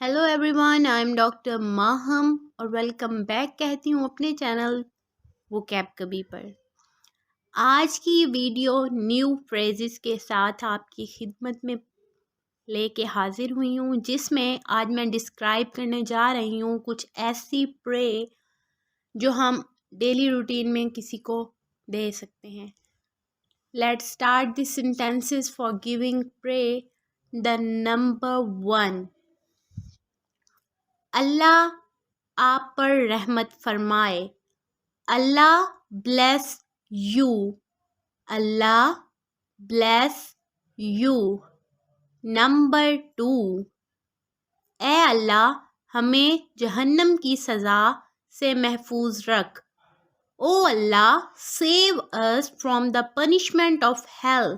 Hello everyone, I am doctor Maham और welcome back कहती हूँ अपने चैनल वो कैब कभी पर। आज की वीडियो न्यू फ्रेजेस के साथ आपकी खिदमत में लेके हाजिर हुई हूँ, जिसमें आज मैं डिस्क्राइब करने जा रही हूँ कुछ ऐसी प्रे जो हम डेली रूटीन में किसी को दे सकते हैं। Let's start this sentences for giving pray. The number 1, अल्लाह आप पर रहमत फरमाए। Allah bless you. Allah bless you. Number 2, ए अल्लाह हमें जहन्नम की सज़ा से महफूज रख। O Allah save us from the punishment of hell.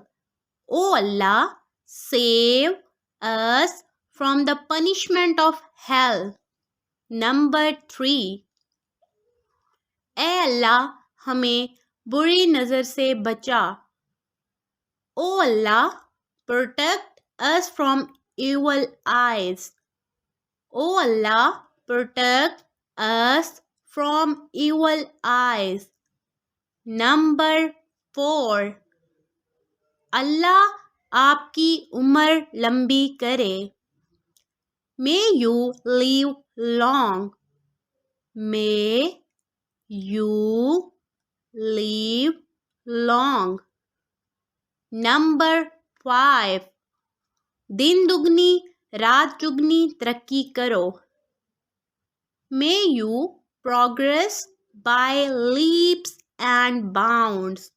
O Allah save us from the punishment of hell. Number 3, ए अल्लाह हमें बुरी नज़र से बचा। O Allah protect us from evil eyes. O Allah protect us from evil eyes. Number 4, Allah आपकी उम्र लंबी करे। May you live long. May you live long. Number 5, दिन दुगनी रात चुगनी तरक्की करो। May you progress by leaps and bounds.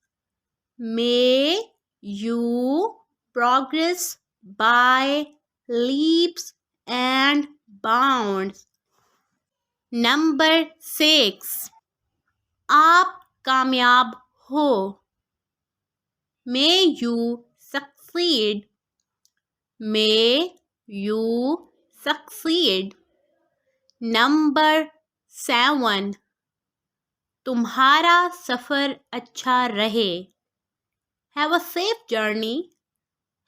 May you progress by leaps and bounds. Number 6, आप कामयाब हो। May you succeed. May you succeed. Number 7, तुम्हारा सफ़र अच्छा रहे। Have a safe journey.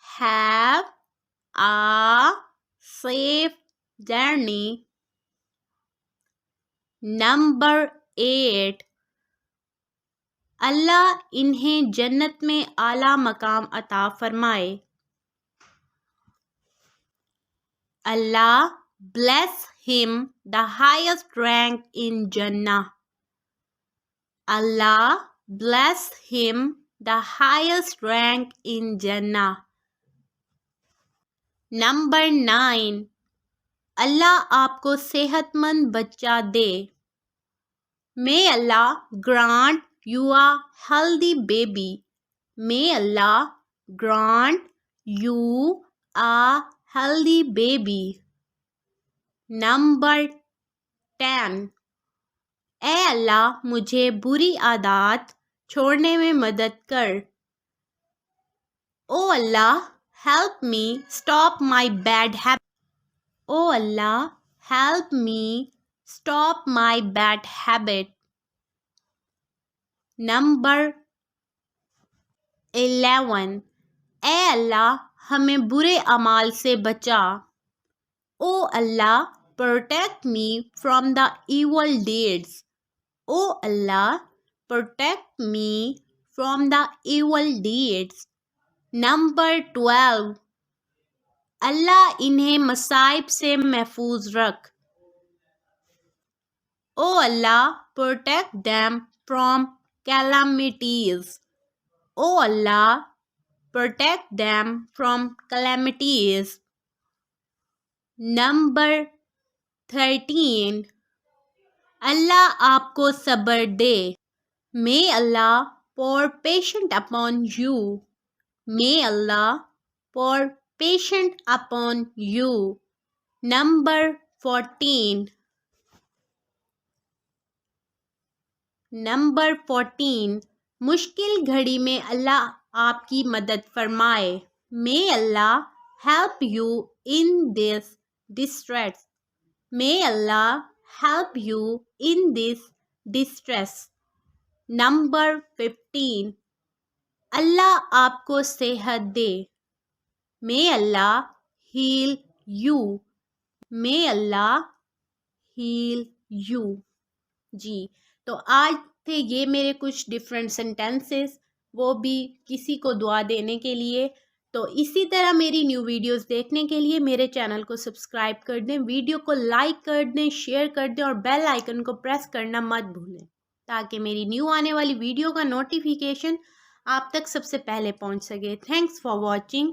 Have a safe journey. Number 8, अल्लाह इन्हें जन्नत में आला मकाम अता फरमाए। Allah bless him the highest rank in जन्नah. Allah bless him the highest rank in जन्नah. नंबर 9, अल्लाह आपको सेहतमंद बच्चा दे। May Allah grant you a healthy baby. May Allah grant you a healthy baby. Number 10, ए अल्लाह मुझे बुरी आदत छोड़ने में मदद कर। O Allah help me stop my bad habit. O Allah help me stop my bad habit. नंबर 11, ए अल्लाह हमें बुरे अमाल से बचा। O Allah protect me from the evil deeds. O Allah protect me from the evil deeds. नंबर 12, अल्लाह इन्हें मसाइब से महफूज रख। O Allah protect them from calamities. O Allah, protect them from calamities. Number 13, अल्लाह आपको सब्र दे। May Allah pour patient upon you. May Allah pour patient upon you. Number 14, number 14, मुश्किल घड़ी में अल्लाह आपकी मदद फरमाए। May Allah help you in this distress. May Allah help you in this distress. Number 15, अल्लाह आपको सेहत दे। May Allah heal you. May Allah heal you. जी, तो आज थे ये मेरे कुछ डिफरेंट सेंटेंसेस, वो भी किसी को दुआ देने के लिए। तो इसी तरह मेरी न्यू वीडियोस देखने के लिए मेरे चैनल को सब्सक्राइब कर दें, वीडियो को लाइक कर दें, शेयर कर दें और बेल आइकन को प्रेस करना मत भूलें, ताकि मेरी न्यू आने वाली वीडियो का नोटिफिकेशन आप तक सबसे पहले पहुंच सके। Thanks for watching.